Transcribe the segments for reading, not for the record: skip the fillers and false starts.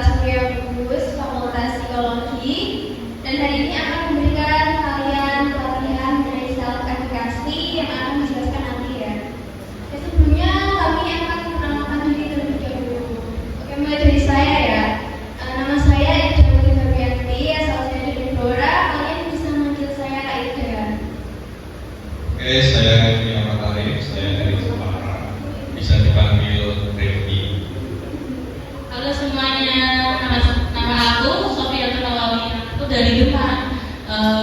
Surya Kudus, Fakultas Psikologi, dan hari ini akan memberikan kalian pelatihan dari self efficacy yang akan dijelaskan nanti ya. Sebelumnya kami akan mengenalkan diri terlebih dahulu. Oke, mulai dari saya ya. Nama saya Ida Febrianti, asalnya dari Blora. Kalian bisa manggil saya Kak Ida. Oke, saya Rifki Ahmad Arif, saya dari Semarang. Bisa dipanggil Rifki. Halo semuanya, nama aku Sofia Tunawami. Aku dari Demak,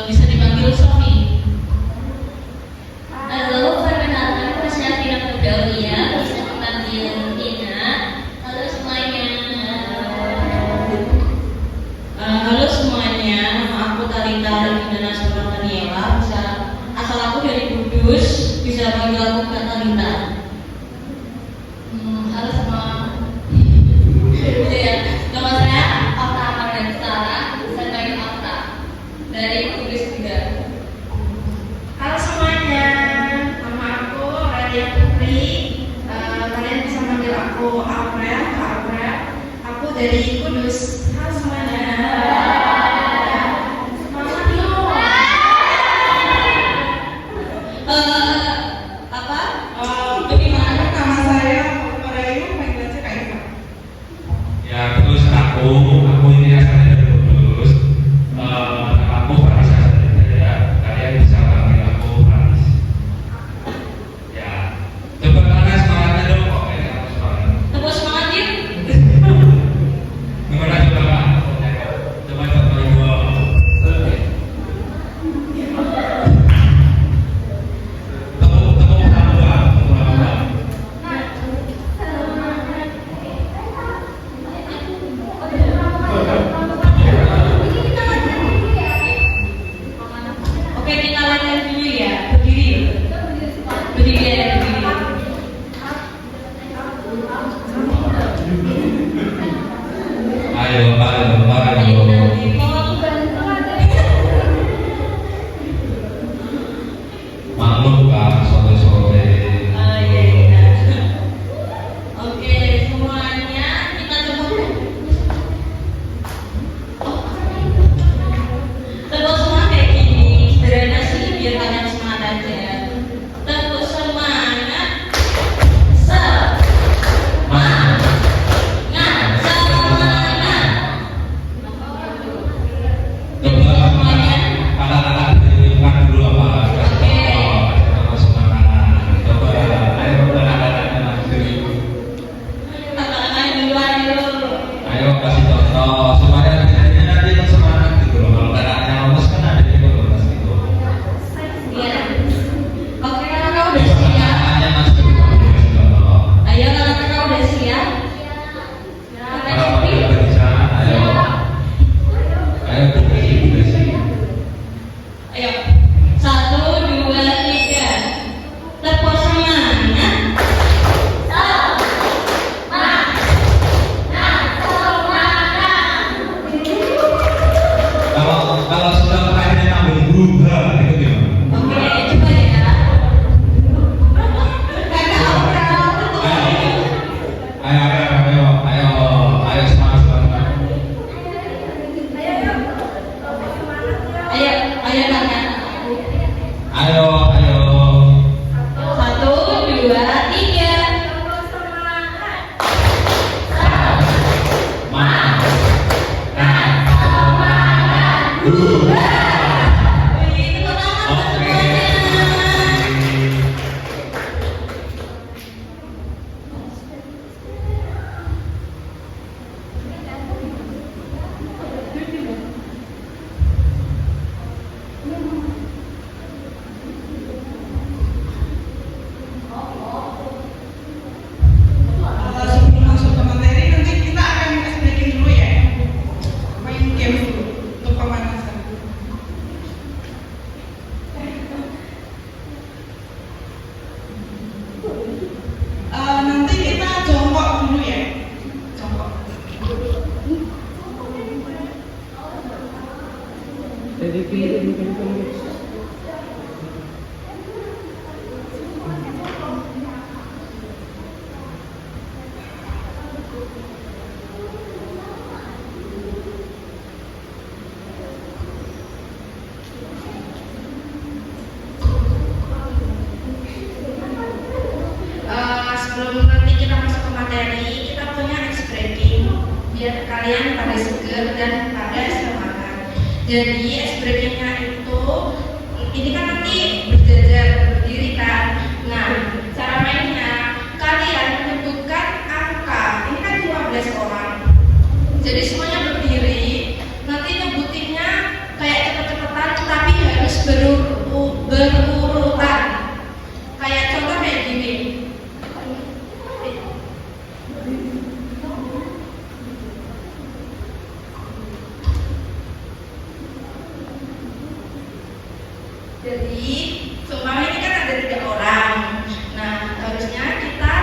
bisa dipanggil Sofi. Halo, perkenalkan nama saya Vina Pudawia, bisa dipanggil Tina. Halo semuanya. Halo semuanya, nama aku Talita Regina Surataniela. Asal aku dari Kudus, bisa panggil aku Kak Talita. Halo semua. Ya, nama saya Alta Amardani, saya panggil Alta dari Kudus juga. Halo semuanya, nama aku Radia Putri. Kalian bisa manggil aku Aurel, Kak Aurel. Aku dari Kudus. Halo semuanya. Semangat yuk. Bagaimana? Nama saya Merayu, panggil aja Kak Eva. Ya, terus aku ini asalnya dari Kudus. Aku Faris Asadidaya. Kalian bisa panggil aku Faris. Ya, coba kalian semangatnya dong kok. Kayaknya aku semangat. Tepuk semangat yuk. Gimana coba Kak? Coba ibu. Tepuk tangan. Oke, kita latihan dulu ya. Berdiri. Berdiri ya, berdiri. Ayo. Maklum Kak, sore-sore. Iya. Oke, semuanya kita coba. Tepuk semangat kayak gini, sederhana sih biar kalian semangat aja. Tepuk semangat. Semangat. Coba kakak-kakak ditunjukkan dulu apa? Coba semangat. Coba ayo kakak-kakaknya langsung. Kakak-kakak duluan yuk. Ayo kasih contoh supaya akhirnya nanti semangat gitu loh. Kalau kakaknya lolos kan ada juga lolos gitu. Iya. Oke, kakak udah Coba siap. kakaknya masuk gitu kasih contoh. Ayo kakak udah siap. Kalau udah bisa, ayo. Ayo berdiri. Ayo. 1, 2, 3. Tepuk semangat. Kalau sudah akhirnya nambah berubah itu gimana? Oke, coba ya. Kakak Aurel. Ayo semangat. Ayo kakak. Ayo. 1, 2, 3. Itu pertama semuanya. Sebelum masuk ke materi, nanti kita akan kasih breaking dulu ya. Main game dulu untuk pemanasan. Nanti kita jongkok dulu ya. Jongkok. biar kalian pada seger dan pada semangat. Jadi ice breakingnya itu ini kan nanti berjajar berdiri kan. Nah, cara mainnya kalian menyebutkan angka. Ini kan 15 orang. Jadi semuanya berdiri. Nanti nyebutinnya kayak cepet-cepetan tapi harus berurutan. Kayak contoh kayak gini. Jadi seumpama ini kan ada 3 orang. Nah, harusnya kita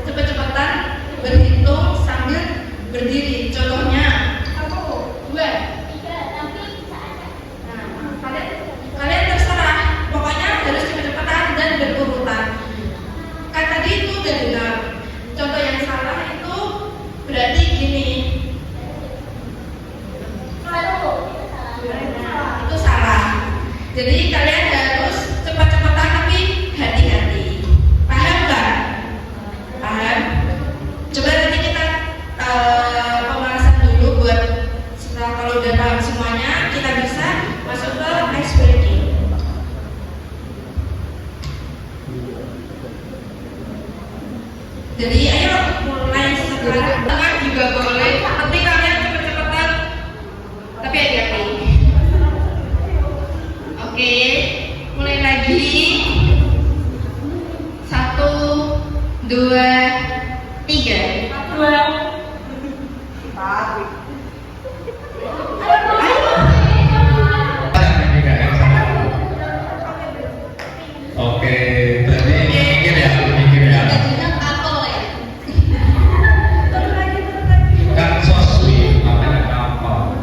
cepet-cepetan berhitung sambil berdiri. Contohnya 1, 2, 3. Nah, kalian terserah. Pokoknya harus cepet-cepetan dan berurutan. Kan tadi itu udah benar. Contoh yang salah itu berarti gini. Itu salah. Jadi kalian harus cepat-cepatan tapi hati-hati. Paham nggak? Paham? Coba nanti kita pemanasan dulu buat setelah kalau udah paham semuanya kita bisa masuk ke ice breaking. Jadi ayo mulai sekarang. Tengah juga boleh. Tapi kalian cepet-cepetan tapi hati-hati. Oke, mulai lagi. 1, 2, 3. Oke, berarti mikir ya. Gajinya kapal ya. Kan soswi, namanya kapal.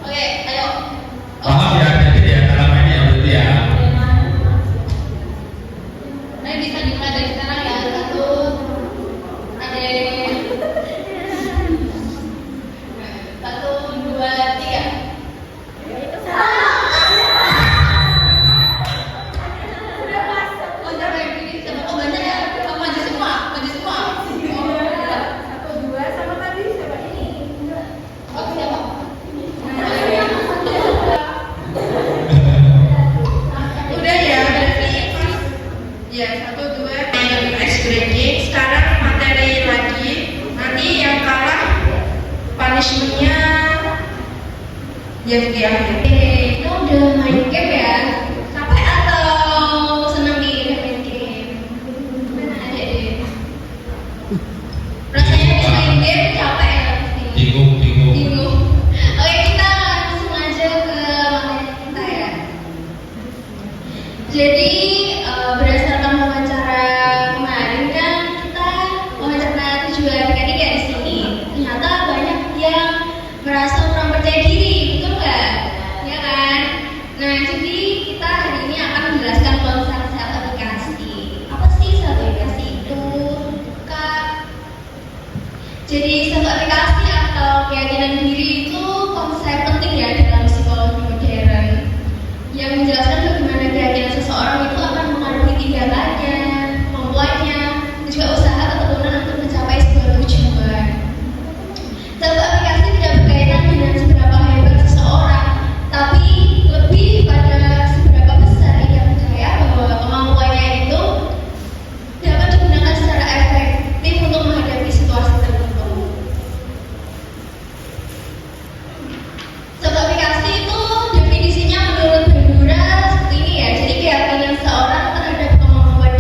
Oke, ayo. Paham ya, jadi ya cara mainnya berarti ya. Nah, bisa dimulai dari sekarang ya. 1, ada 1, 2, 3. Oh, jangan begini. Siapa tahu banyak ya? Apa maju semua? Maju semua. 1, 2 sama tadi siapa ini? Oh, siapa? Udah ya, berarti pas ya 1, 2 main ice breaking. Sekarang materi lagi. Nanti yang kalah punishmentnya yang di akhir. Kita udah main game ya. Capek atau seneng nih main game? Mana ada deh. Rasanya habis main game capek ya pasti. Bingung. Bingung. Oke, kita langsung aja ke materi kita ya. Jadi berdasarkan wawancara kemarin kan kita wawancara 7 adik-adik ya di sini. Ternyata banyak yang merasa kurang percaya diri, betul nggak? Ya kan? Nah, jadi kita hari ini akan menjelaskan konsep self efficacy. Apa sih self efficacy itu, Kak? Jadi self efficacy atau keyakinan diri itu konsep penting ya dalam psikologi modern yang menjelaskan bagaimana keyakinan seseorang itu akan mengaruhi tindakannya, kemampuannya, dan juga usaha ketekunan untuk mencapai sebuah tujuan. Self efficacy tidak berkaitan dengan seberapa hebat seseorang, tapi lebih pada seberapa besar ia percaya bahwa kemampuannya itu dapat digunakan secara efektif untuk menghadapi situasi tertentu. Self efficacy itu definisinya menurut Bandura seperti ini ya. Jadi keyakinan seorang terhadap kemampuan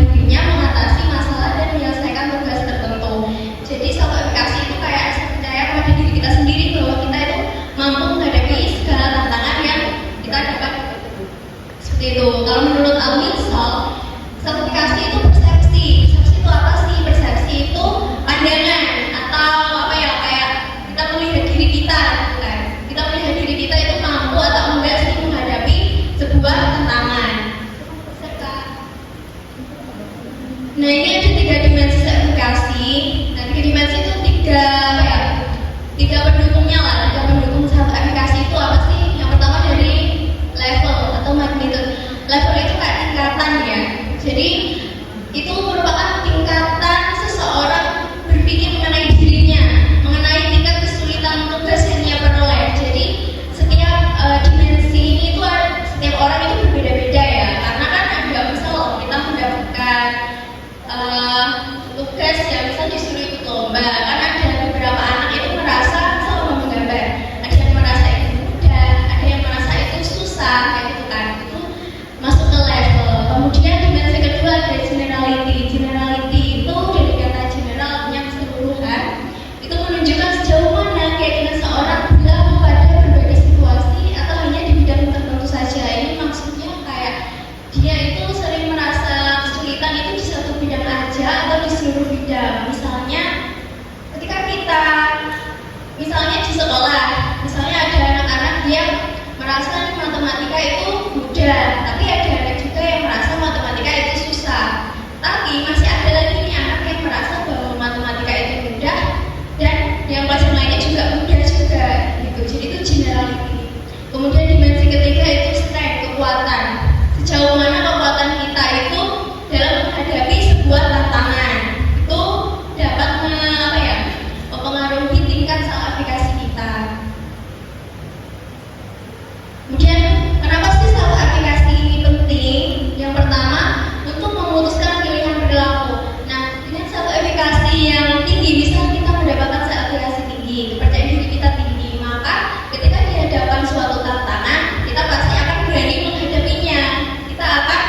kita misalnya di sekolah, misalnya ada anak-anak yang merasa matematika itu mudah, tapi ada anak juga yang merasa matematika itu susah. Tapi masih ada lagi nih anak yang merasa bahwa matematika itu mudah dan yang pelajaran lainnya juga mudah juga gitu. Jadi itu generality. Kemudian dimensi ketiga itu strength, kekuatan. Sejauh mana kekuatan kita itu dalam menghadapi sebuah tantangan. Itu dapat mempengaruhi tingkat self efficacy kita. Kemudian kenapa sih self efficacy ini penting? Yang pertama, untuk memutuskan pilihan perilaku. Nah, dengan self efficacy yang tinggi bisa kita mendapatkan self efficacy tinggi, kepercayaan diri kita tinggi. Maka ketika di hadapan suatu tantangan, kita pasti akan berani menghadapinya. Kita akan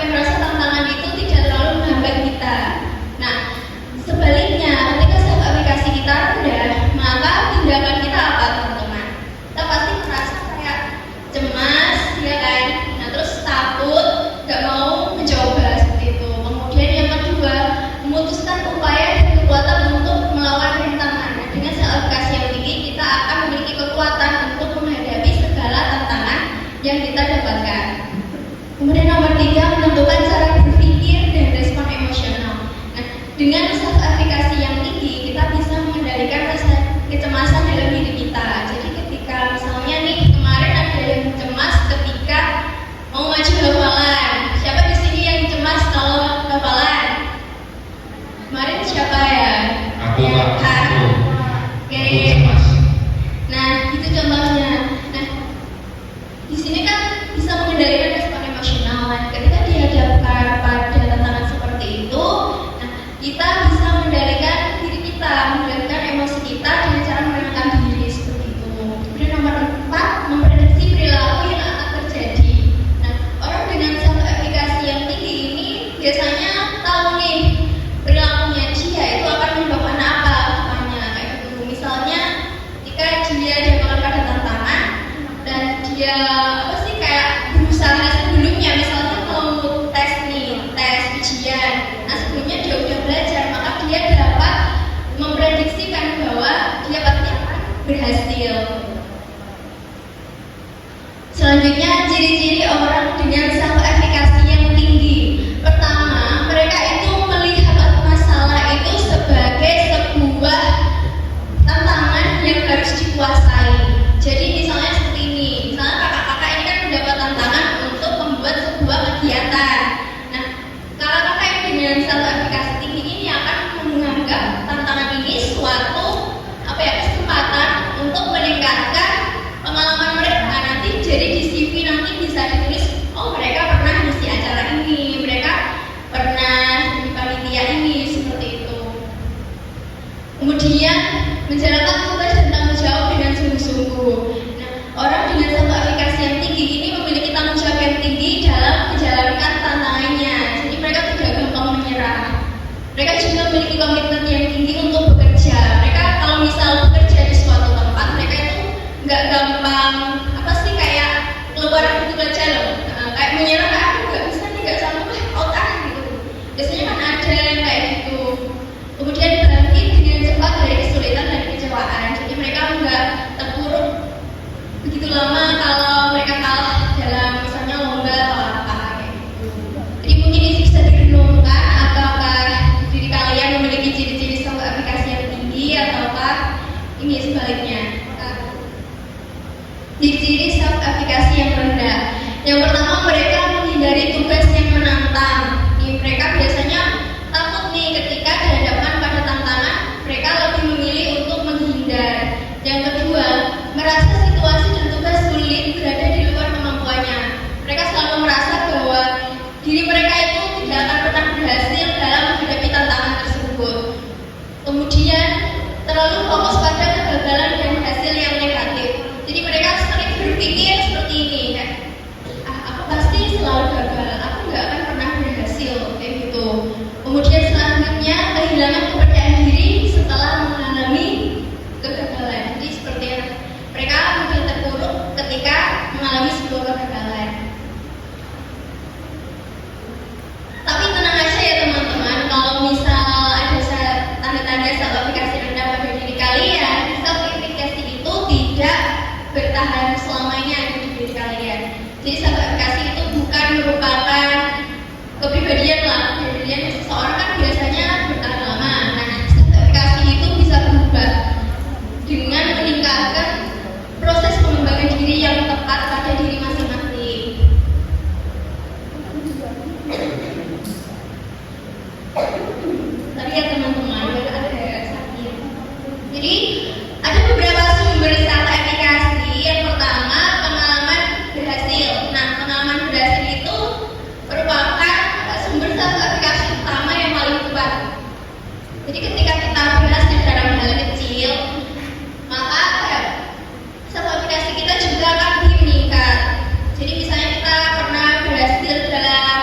merasa tantangan itu tidak terlalu menghambat kita. Nah, sebaliknya, ketika self efficacy kita rendah, maka tindakan kita apa, teman-teman? Kita pasti merasa kayak cemas, ya kan? Nah, terus takut, nggak mau mencoba seperti itu. Kemudian yang kedua, memutuskan upaya dan kekuatan untuk melawan rintangan. Nah, dengan self efficacy yang tinggi, kita akan memiliki kekuatan untuk menghadapi segala tantangan yang kita dapatkan. Kemudian nomor 3, menentukan cara berpikir dan respon emosional. Nah, dengan self efficacy yang tinggi, kita bisa mengendalikan rasa kecemasan dalam diri kita. Jadi ketika misalnya nih kemarin ada yang cemas ketika mau maju hafalan. Siapa di sini yang cemas kalau hafalan? Kemarin siapa ya? Aku Pak. Aku. Oke. Aku cemas. Nah, itu contohnya. Nah, di sini kan bisa mengendalikan respon emosional. Nah, ketika dihadapkan pada tantangan seperti itu, nah, kita bisa mengendalikan diri kita, mengendalikan emosi kita dengan cara menenangkan diri seperti itu. Kemudian nomor 4, memprediksi perilaku yang akan terjadi. Nah, orang dengan self efficacy yang tinggi ini biasanya tahu nih perilakunya dia itu akan menyebabkan apa depannya kayak gitu. Misalnya ketika dia dihadapkan pada tantangan dan dia berusaha sebelumnya, misalnya mau tes ujian. Nah, sebelumnya dia udah belajar, maka dia dapat memprediksikan bahwa dia pasti akan berhasil. Selanjutnya, ciri-ciri orang dengan self efficacy yang tinggi. Pertama, mereka itu melihat masalah itu sebagai sebuah tantangan yang harus dikuasai. Jadi misalnya seperti ini, misalnya kakak-kakak ini kan mendapat tantangan untuk membuat sebuah kegiatan. Nah, kakak-kakak yang dengan self efficacy tinggi ini akan menganggap tantangan ini suatu kesempatan untuk meningkatkan pengalaman mereka nanti. Jadi di CV nanti bisa ditulis, oh mereka pernah ngisi acara ini, mereka pernah di panitia ini, seperti itu. Kemudian menjalankan tugas dan tanggung jawab dengan sungguh-sungguh. Nah, orang dengan self efficacy yang tinggi ini memiliki tanggung jawab yang tinggi dalam menjalankan tantangannya. Jadi mereka tidak gampang menyerah. Mereka juga memiliki komitmen yang tinggi untuk bekerja. Mereka kalau misal bekerja di suatu tempat, mereka itu nggak gampang keluar begitu aja loh. Kayak menyerah, aku nggak bisa nih, nggak sanggup, out gitu. Biasanya kan ada yang kayak gitu. Kemudian bangkit dengan cepat dari kesulitan dan kekecewaan. Jadi mereka nggak terpuruk begitu lama kalau mereka kalah dalam misalnya lomba atau apa kayak gitu. Jadi mungkin ini bisa direnungkan, apakah diri kalian memiliki ciri-ciri self efficacy yang tinggi ataukah ini sebaliknya. Ciri-ciri self efficacy yang rendah. Yang pertama, mereka menghindari tugas yang menantang. Mereka biasanya takut nih ketika dihadapkan pada tantangan, mereka lebih memilih untuk menghindar. Yang kedua, merasa situasi dan tugas sulit berada di luar kemampuannya. Mereka selalu merasa bahwa diri mereka itu tidak akan pernah berhasil dalam menghadapi tantangan tersebut. Kemudian terlalu fokus pada kegagalan dan hasil yang negatif. Jadi mereka sering berpikir seperti ini, aku pasti selalu gagal, aku nggak akan pernah berhasil kayak gitu. Kemudian selanjutnya kehilangan kepercayaan diri setelah mengalami kegagalan. Jadi seperti mereka mungkin terpuruk ketika mengalami sebuah kegagalan. Tapi tenang aja ya teman-teman, kalau misal ada tanda-tanda self efficacy rendah pada diri ketika kita berhasil dalam hal kecil, maka self-evaluasi kita juga akan meningkat. Jadi misalnya kita pernah berhasil dalam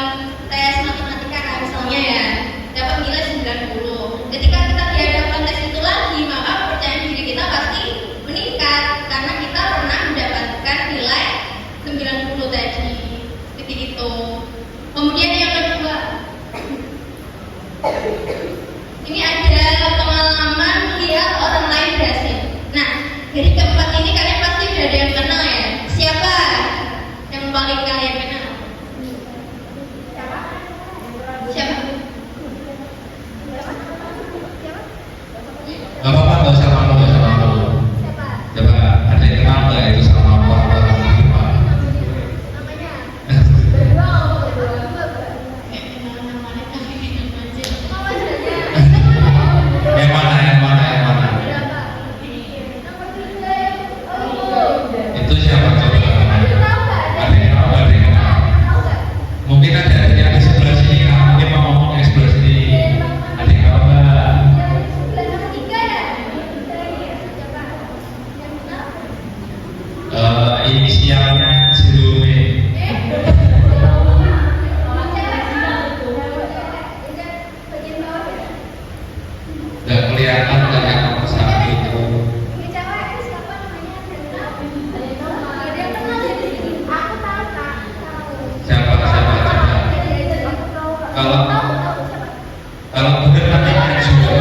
tes matematika, misalnya ya, dapat nilai 90. Ketika kita dihadapkan tes itu lagi, maka kepercayaan diri kita pasti meningkat karena kita pernah mendapatkan nilai 90 tadi. Seperti itu. Kemudian yang kedua, ini ada pengalaman melihat orang lain berhasil. Nah, dari keempat ini kalian pasti udah ada yang kenal ya. Siapa yang paling kalian kenal? Siapa? Gak apa-apa, gak usah malu, gak usah malu. Coba ada yang kenal nggak itu sama orang yang mana? Yang mana? Itu siapa coba? Ada yang tahu, ada yang kenal. Mungkin ada yang di sebelah sini, mungkin mau ngomong yang sebelah sini. Ada yang tahu nggak? Inisialnya Cilume. Nggak kelihatan kayak nomor satu itu. Siapa? Kalau benar namanya juga.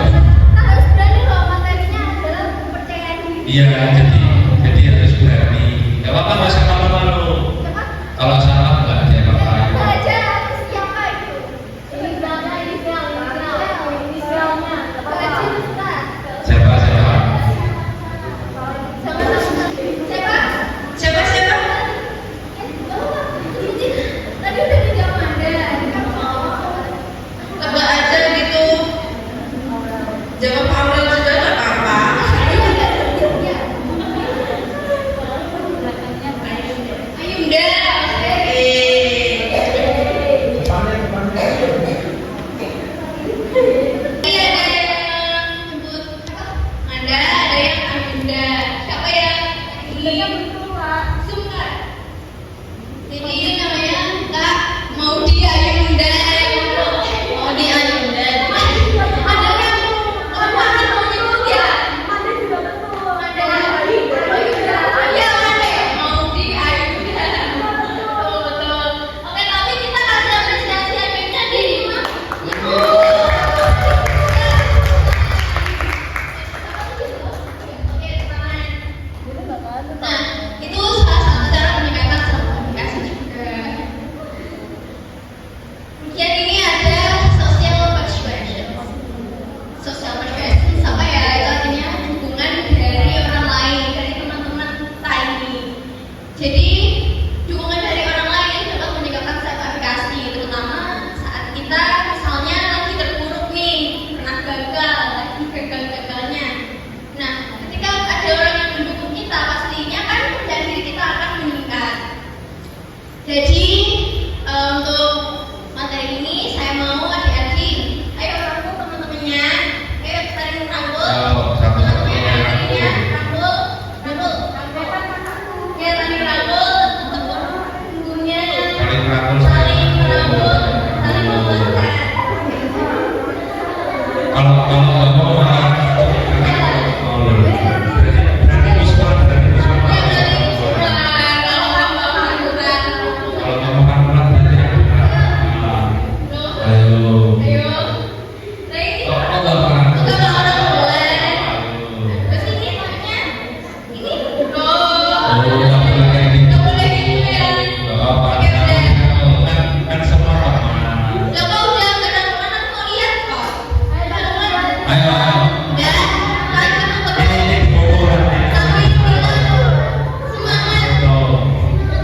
Iya, jadi harus berani. Gak apa-apa, nggak usah malu-malu. Kalau salah nggak ada apa-apa. Siapa? Tebak aja gitu. Jawab Aurel juga nggak apa-apa. Ayunda. Iya, ada yang nyebut Anda, ada yang Ayunda. Siapa yang Sumber? Jadi ini namanya Kak Maudi Ayunda. Maudi Ayunda. Ada yang orang mau nyebut ya? Ada. Iya, ada ya? Maudi Ayunda. Betul. Oke, tapi kita kasih apresiasi Ayunda di Ibu. Oke, tangan. Nah, itu salah satu cara meningkatkan self-komunikasi juga. Kemudian ini ada social persuasion. Social persuasion apa ya? Itu artinya dukungan dari orang lain, dari teman-teman kita ini. Jadi dukungan dari orang lain dapat meningkatkan self-efficacy, terutama saat kita misalnya lagi terpuruk nih, pernah gagal, lagi gagal-gagalnya. Nah, ketika ada orang yang mendukung kita, pastinya kan kepercayaan diri kita akan meningkat. Jadi untuk materi ini saya mau adik-adik, ayo rangkul teman-temannya, ayo saling rangkul. Teman-temannya materinya rangkul. Ya, saling rangkul, tentunya Saling rangkul. saling menguatkan. Kalau nggak mau berarti musuhan. Kalau orang mau hiburan, Kalau mau makan berat berarti ayo. ayo. Nah ini Oh, nggak pernah. bukan orang boleh. Ayo. Terus ini namanya ini Oh, loh. nggak boleh kayak gitu. Nggak boleh gitu ya. Nggak apa-apa. Oke, udah. Kan semua teman. Lah kok udah kenal mana kok lihat kok. Ayo. Udah. Lagi tuh Ini pokoknya. sampai bilang semangat. Tuh.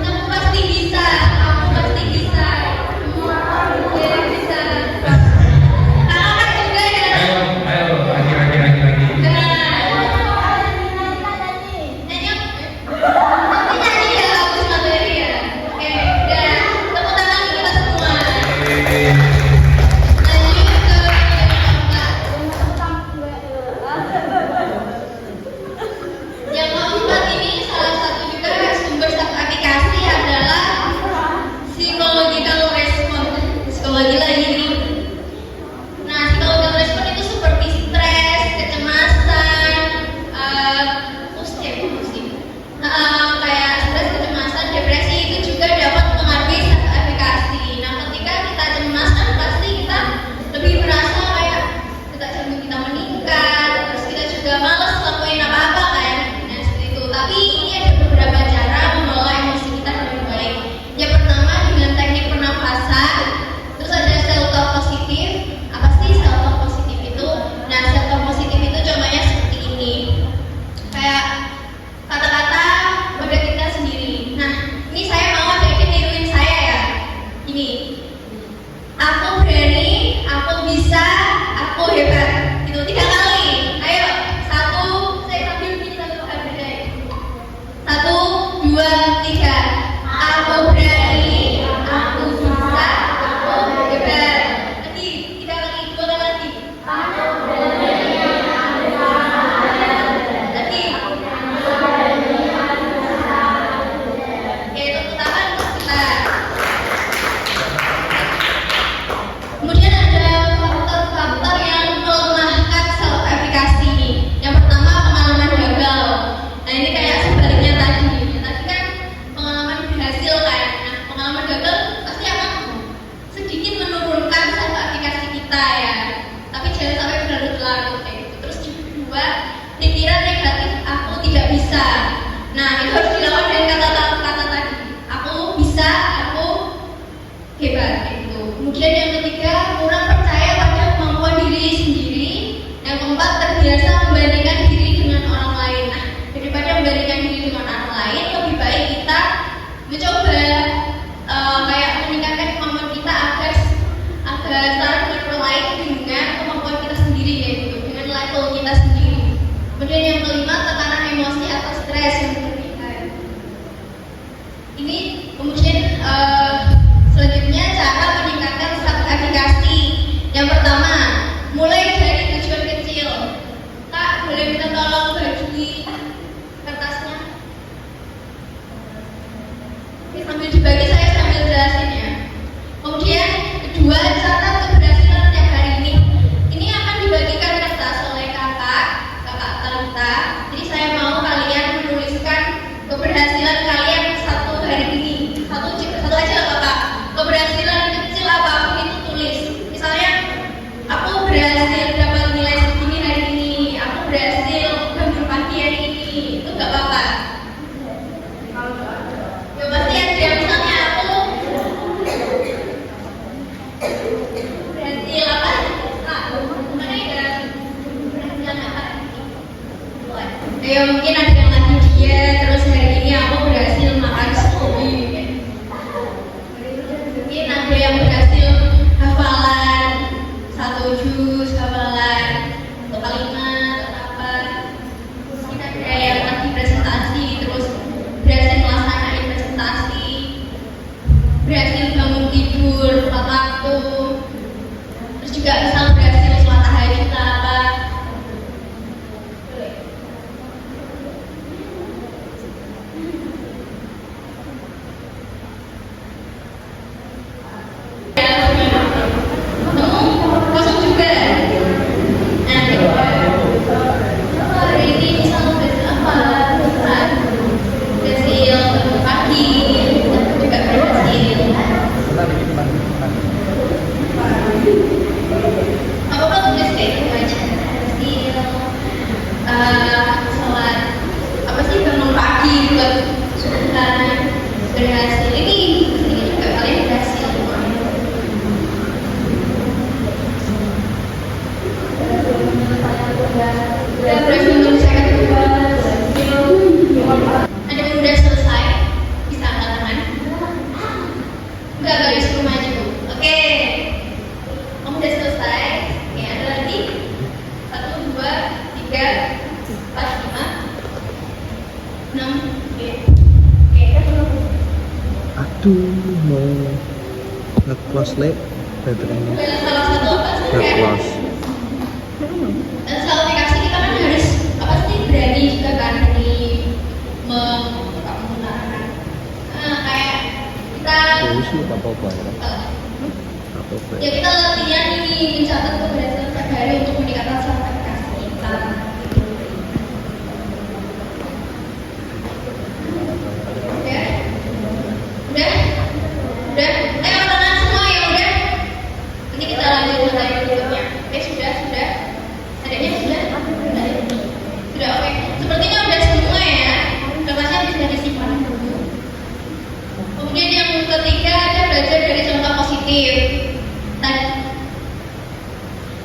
Kamu pasti bisa. Kamu pasti bisa. Ya bisa. Kakak juga ya. Ayo, lagi. Nyanyi ya, habis materi ya. Oke, udah. Tepuk tangan kita semua. Lanjut ke yang keempat. bahwa pikiran negatif aku tidak bisa. Nah, itu harus dilawan dengan kata-kata tadi. Aku bisa, aku hebat gitu. Kemudian yang ketiga, kurang percaya pada kemampuan diri sendiri. Yang keempat, terbiasa membandingkan diri dengan orang lain. Nah, daripada membandingkan diri dengan orang lain, lebih baik kita mencoba kayak meningkatkan kemampuan kita agar setara dengan orang lain dengan kemampuan kita sendiri, yaitu dengan level kita sendiri. Kemudian yang kelima, tekanan emosi atau stres yang berlebihan. Ini kemudian selanjutnya cara meningkatkan stabilifikasi. Yang pertama, mulai dari tujuan kecil. Kak, boleh minta tolong bagi kertasnya? Oke, sambil dibagi saya sambil jelasin ya. Kemudian kedua, catat keberhasilan setiap hari ini. Ini akan dibagikan kertas oleh kakak Talita. Jadi saya mau kalian menuliskan keberhasilan kalian satu hari ini. Satu aja nggak apa-apa. Keberhasilan kecil apapun itu tulis. Misalnya, aku berhasil dapat nilai segini hari ini. Aku berhasil bangun pagi hari ini. Itu nggak apa-apa. Ya pasti ada misalnya aku berhasil apa? Mana ya? Berhasil apa? Ya mungkin ada yang lagi diet, terus hari ini aku berhasil makan sobi. Mungkin ada yang berhasil hafalan satu juz, hafalan satu kalimat atau apa. Mungkin ada yang lagi presentasi, terus berhasil melaksanakan presentasi, berhasil bangun tidur tepat waktu, terus juga misal berhasil sholat tahajud apa. Kosong juga. Nah, hari ini misal berhasil apa? Berhasil bangun pagi, juga berhasil. Apa tulis kayak gitu aja. Berhasil sholat. Apa sih bangun pagi buat sunatan berhasil. Ini juga kalian berhasil. Udah berhasil menyelesaikan tugas. Ada yang udah selesai? Bisa angkat tangan? Enggak disuruh maju. Oke. Kamu udah selesai? Oke, ada lagi? 1, 2, 3, 4, 5, 6. Oke. Aduh, mau nge-close le baterainya. Salah satu apa sih? Nge-close. Dan soal aplikasi kita kan harus apa sih, berani juga kan di menggunakan. Kayak kita Terus sih apa-apa ya. Apa-apa. ya kita latihan ini mencatat keberhasilan setiap hari untuk meningkatkan stabilifikasi kita. Udah. Ayo tangan semua ya udah. Nanti kita lanjut ke slide berikutnya. Oke, sudah. Adanya sudah. Sudah, oke. Sepertinya udah semua ya. Kertasnya bisa disimpan dulu. Kemudian yang ketiga ada belajar dari contoh positif.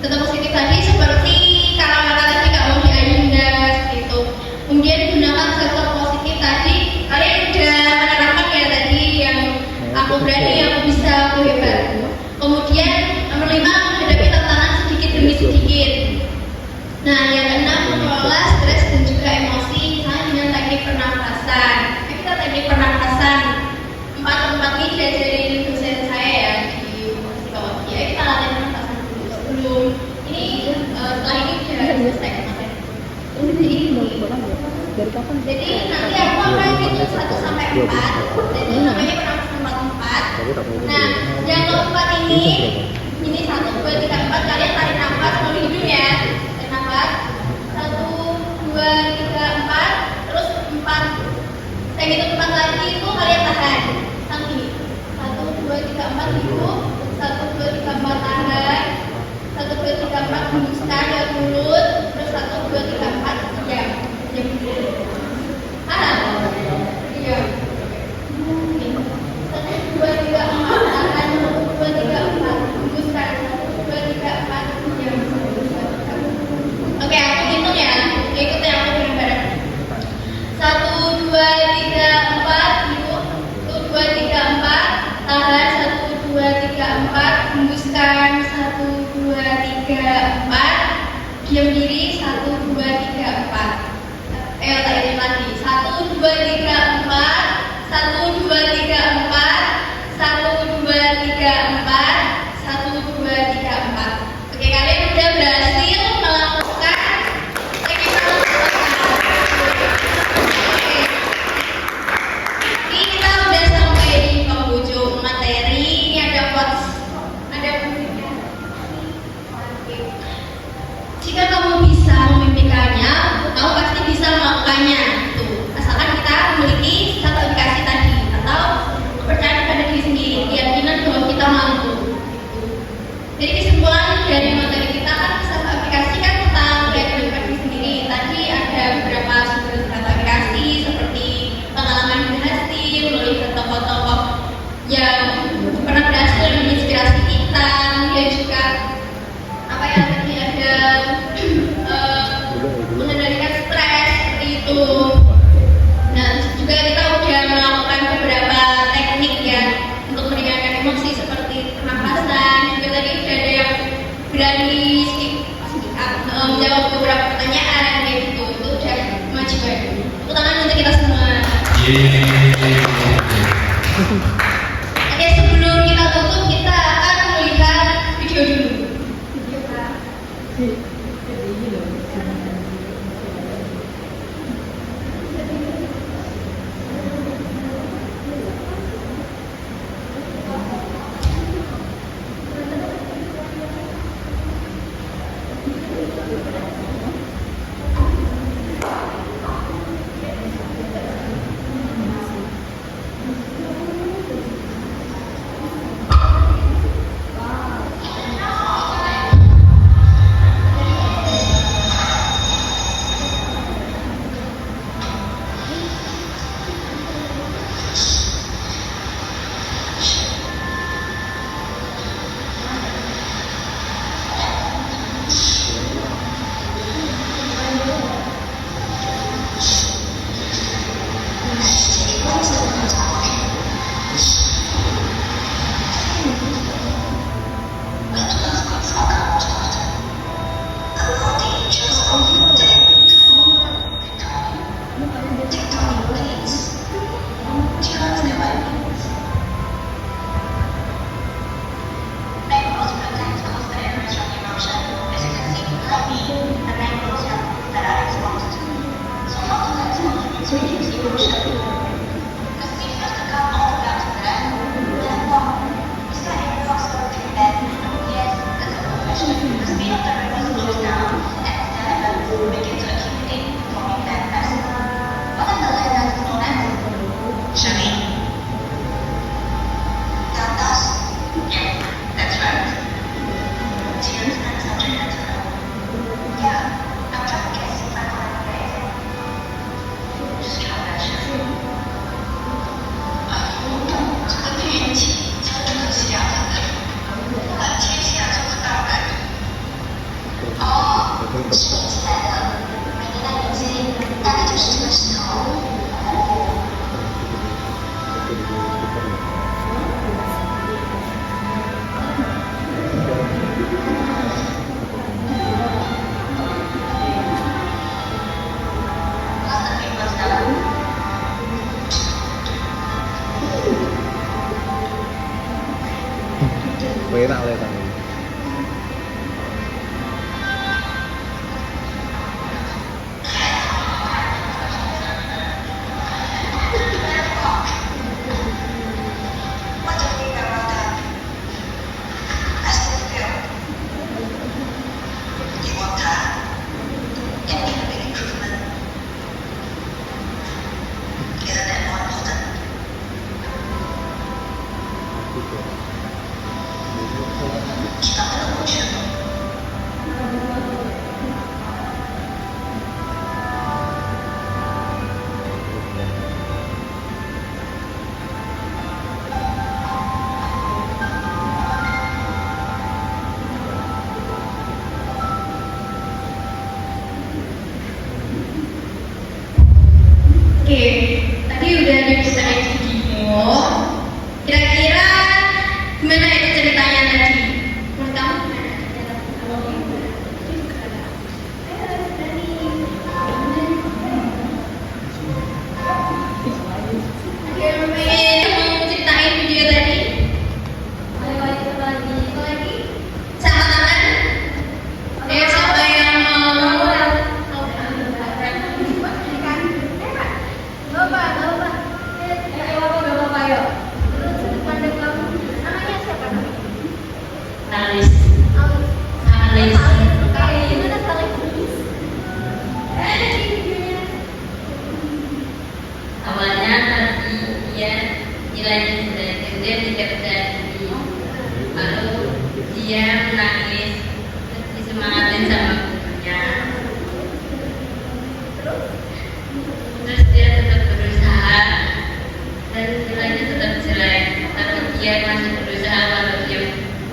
Contoh positif tadi seperti kata-kata tadi Kak Modi Ayunda gitu. Kemudian gunakan sektor positif tadi. Kalian udah menerapkan ya tadi yang aku berani, aku bisa, aku hebat. Kemudian nomor 5, menghadapi tantangan sedikit demi sedikit. Nah, yang keenam, mengelola stres dan juga emosi, misalnya dengan teknik pernafasan. Kita teknik pernafasan 4 ini diajarin dosen saya ya di psikologi. Kita latihan pernafasan dulu sebelum ini. Setelah ini sudah selesai kemarin. Jadi nanti aku akan hitung 1 sampai 4. Jadi namanya pernafasan 4. Nah, yang keempat ini 1, 2, 3, 4. Kalian tarik nafas melalui hidung ya. Tarik nafas 1, 2, 3, 4. Terus 4. Saya hitung 4 lagi itu kalian tahan. Sampai 1, 2, 3, 4 hidup. 1, 2, 3, 4 tahan. 1, 2, 3, 4 hembuskan dari mulut. Terus 1, 2, 3, 2, 3, 4. Ayo tak ini lagi. 1, 2, 3, 4. 1, 2, 3, 4. 1, 2, 3, 4. 1, 2, 3, 4. Oke, kalian udah berhasil melakukan teknik Oke. Ini kita udah sampai di penghujung materi. Ini ada quotes, ada musiknya. Oke. Jika kamu bisa memimpikannya, kamu pasti bisa melakukannya. Tuh, asalkan kita memiliki satu aplikasi tadi atau kepercayaan pada diri sendiri, keyakinan bahwa kita mampu. Jadi kesimpulan dari materi kita kan satu aplikasi kan tentang keyakinan pada diri sendiri. Tadi ada beberapa sumber satu aplikasi seperti pengalaman berhasil melalui tokoh-tokoh yang pernah berhasil dan menginspirasi kita. Kemudian juga apa ya tadi ada mengendalikan stres seperti itu. Nah, juga kita udah melakukan beberapa teknik ya untuk meringankan emosi seperti pernapasan. Juga tadi udah ada yang berani menjawab beberapa pertanyaan kayak gitu. Itu udah maju ya. Tepuk tangan untuk kita semua. Oke, sebelum kita tutup kita akan melihat video dulu. Berakเลยตอนนี้ Oke, tadi udah diceritain video. Kira-kira gimana itu ceritanya tadi? Menurut kamu gimana?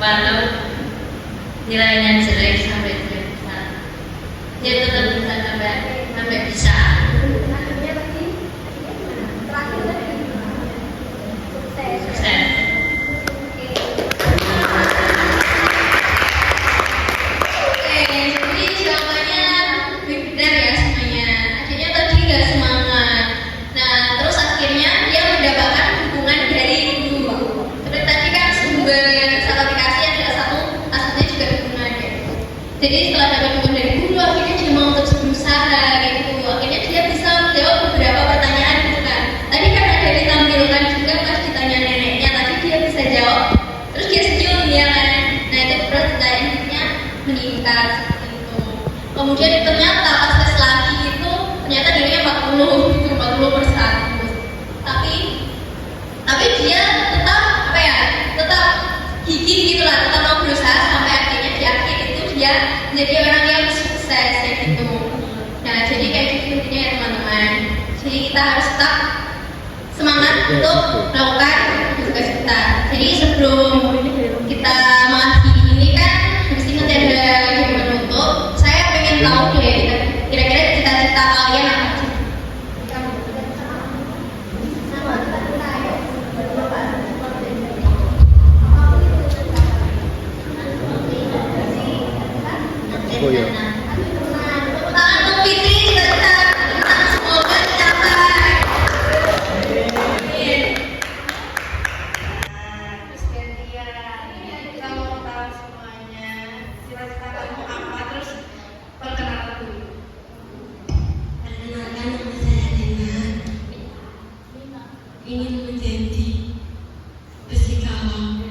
walau nilainya jelek sampai dia tetap bisa sampai bisa. Sukses. Jadi jawabannya benar ya semuanya. Akhirnya tadi nggak semangat. Nah, terus akhirnya dia mendapatkan dukungan dari guru. Seperti tadi kan sumber sertifikasi adalah satunya juga dukungan ya. Jadi setelah dapat dukungan dari guru, akhirnya dia mau terus berusaha gitu. Akhirnya dia bisa menjawab beberapa pertanyaan gitu kan. Tadi kan ada ditampilkan juga pas ditanya neneknya, tadi dia bisa jawab. Terus dia senyum ya kan. Nah itu pertanyaannya meningkat gitu. Kemudian ternyata pas tes lagi itu ternyata nilainya 40 gitu, 40/100. Tapi dia tetap apa ya? Tetap gigih gitu lah, tetap mau berusaha sampai akhirnya di akhir itu dia menjadi orang yang sukses kayak gitu. Nah jadi kayak gitu intinya ya teman-teman. Jadi kita harus tetap semangat untuk melakukan tugas kita. Jadi sebelum kita mengakhiri ini kan habis ini nanti ada yang menutup. Saya pengen tahu deh kira-kira cita-cita kalian apa sih? Oh ya. Tangan untuk Fitri, cita-cita semoga tercapai. Terus gantian, kita mau tahu semuanya. Cita-cita kamu apa? Terus perkenalan dulu. Perkenalkan, nama saya Dina. Ingin menjadi fisikawan.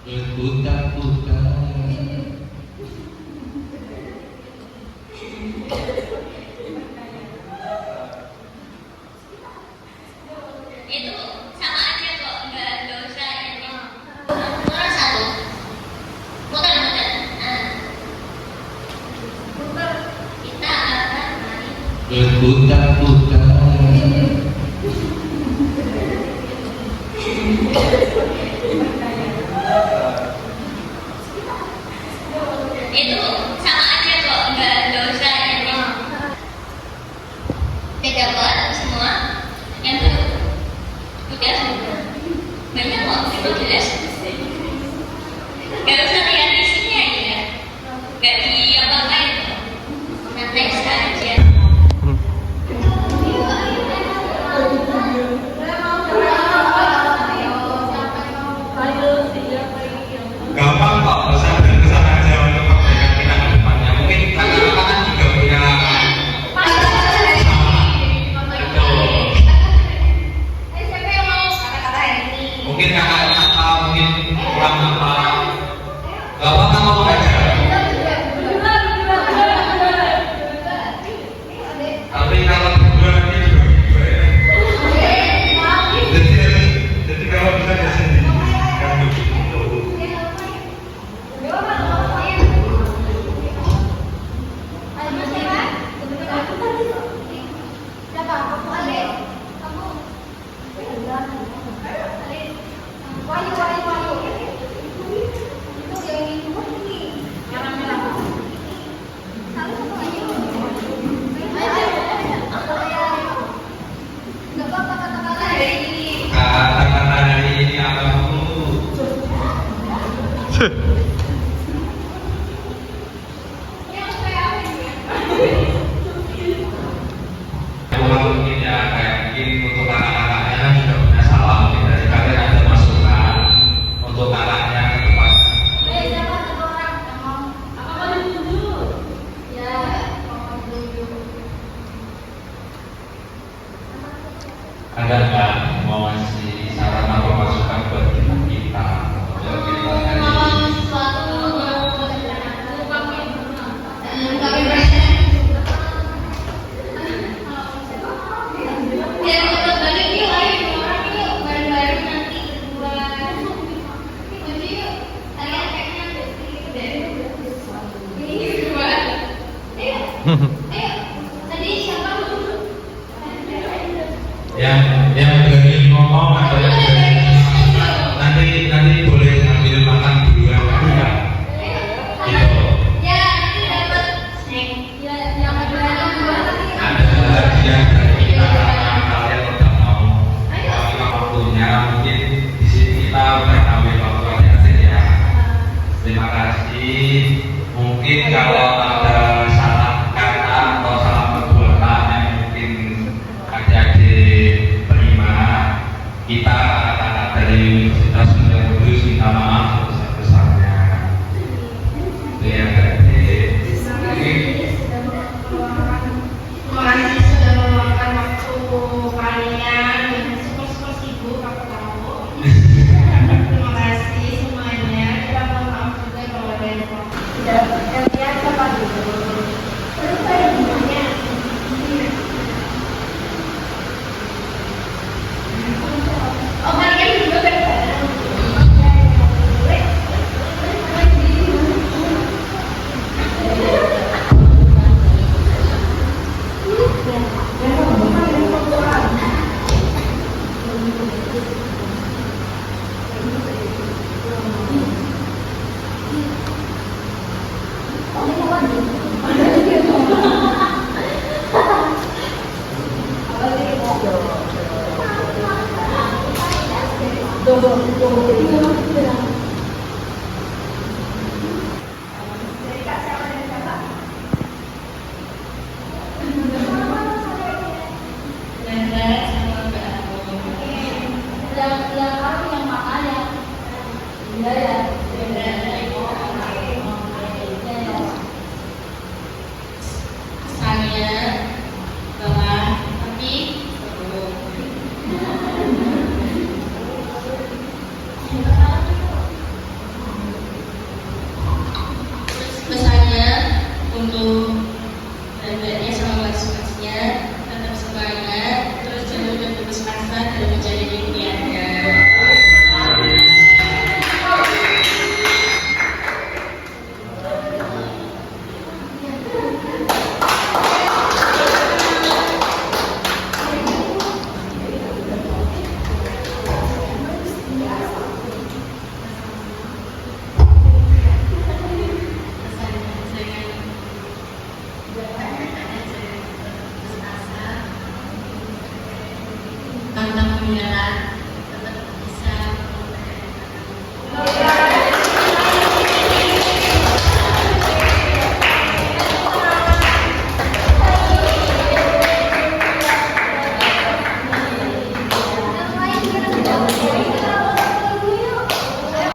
Berputar-putar. Itu sama aja kok, nggak usah ini. Nomor 1, muter-muter. Kita akan main. Berputar-putar. Itu sama aja kok, nggak usah ini. Udah dapat semua? Yang itu udah semua. Banyak kok, itu jelas. Nggak usah lihat isinya ya. Nggak diapa-apain. Nanti saja. Gampang kok, saya berkesan aja untuk kebaikan kita ke depannya. Mungkin kakak-kakak kan juga punya Siapa yang mau kata-kata ini? mungkin kakaknya apa, mungkin kurang apa. Gak apa-apa ngomong aja. Ayo, tadi siapa dulu? Yang berani ngomong atau yang berani nanti boleh ambil makan duluan ya. Gitu. Ya, nanti dapat snack. Ya, yang berani duluan. Ada hadiah dari kita karena kalian udah mau waktunya. Mungkin di sini kita udah ambil waktu ya. Terima kasih. Mungkin kalau ada salah kata atau salah perbuatan yang mungkin adik-adik terima, kita anak-anak dari Universitas Sunda Kudus minta maaf sebesar-besarnya. Itu ya adik. Terima kasih sudah meluangkan waktu kalian dengan super sibuk, aku tahu. Terima kasih semuanya. Kita mohon maaf juga kalau ada yang tidak gantian siapa dulu. Terus saya gimana? Oh, kalian juga bareng-bareng. Yang aku yang makan ya. Iya ya. Saya telah tapi belum. Pesannya untuk